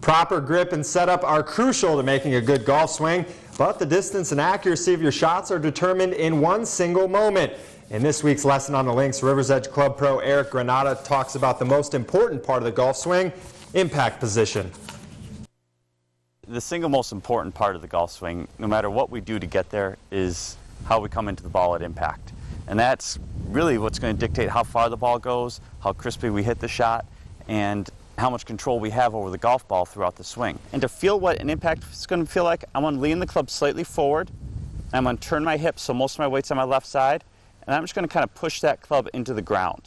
Proper grip and setup are crucial to making a good golf swing, but the distance and accuracy of your shots are determined in one single moment. In this week's lesson on the links, Rivers Edge Club Pro Eric Granata talks about the most important part of the golf swing, impact position. The single most important part of the golf swing, no matter what we do to get there, is how we come into the ball at impact. And that's really what's going to dictate how far the ball goes, how crisply we hit the shot, and how much control we have over the golf ball throughout the swing. And to feel what an impact is going to feel like, I'm going to lean the club slightly forward. I'm going to turn my hips so most of my weight's on my left side, and I'm just going to kind of push that club into the ground.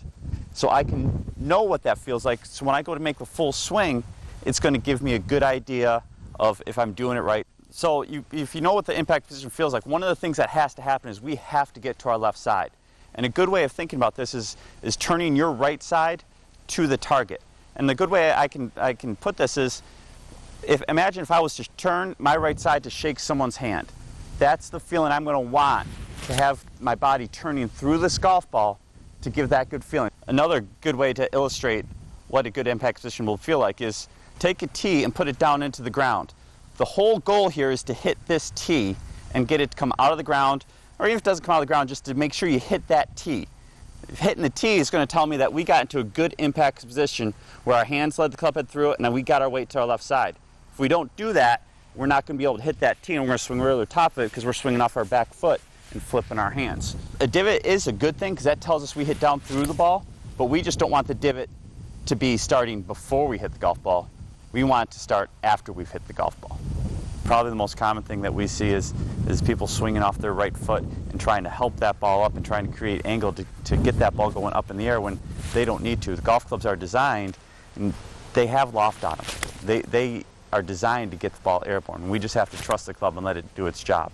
So I can know what that feels like, so when I go to make a full swing, it's going to give me a good idea of if I'm doing it right. So if you know what the impact position feels like, one of the things that has to happen is we have to get to our left side. And a good way of thinking about this is turning your right side to the target. And the good way I can put this is, imagine if I was to turn my right side to shake someone's hand. That's the feeling I'm going to want, to have my body turning through this golf ball to give that good feeling. Another good way to illustrate what a good impact position will feel like is take a tee and put it down into the ground. The whole goal here is to hit this tee and get it to come out of the ground, or even if it doesn't come out of the ground, just to make sure you hit that tee. Hitting the tee is going to tell me that we got into a good impact position where our hands led the club head through it and then we got our weight to our left side. If we don't do that, we're not going to be able to hit that tee, and we're going to swing right over the top of it because we're swinging off our back foot and flipping our hands. A divot is a good thing because that tells us we hit down through the ball, but we just don't want the divot to be starting before we hit the golf ball. We want it to start after we've hit the golf ball. Probably the most common thing that we see is people swinging off their right foot and trying to help that ball up and trying to create angle to get that ball going up in the air when they don't need to. The golf clubs are designed, and they have loft on them. They are designed to get the ball airborne. We just have to trust the club and let it do its job.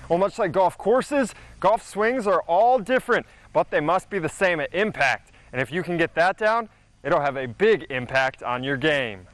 Well, much like golf courses, golf swings are all different, but they must be the same at impact. And if you can get that down, it'll have a big impact on your game.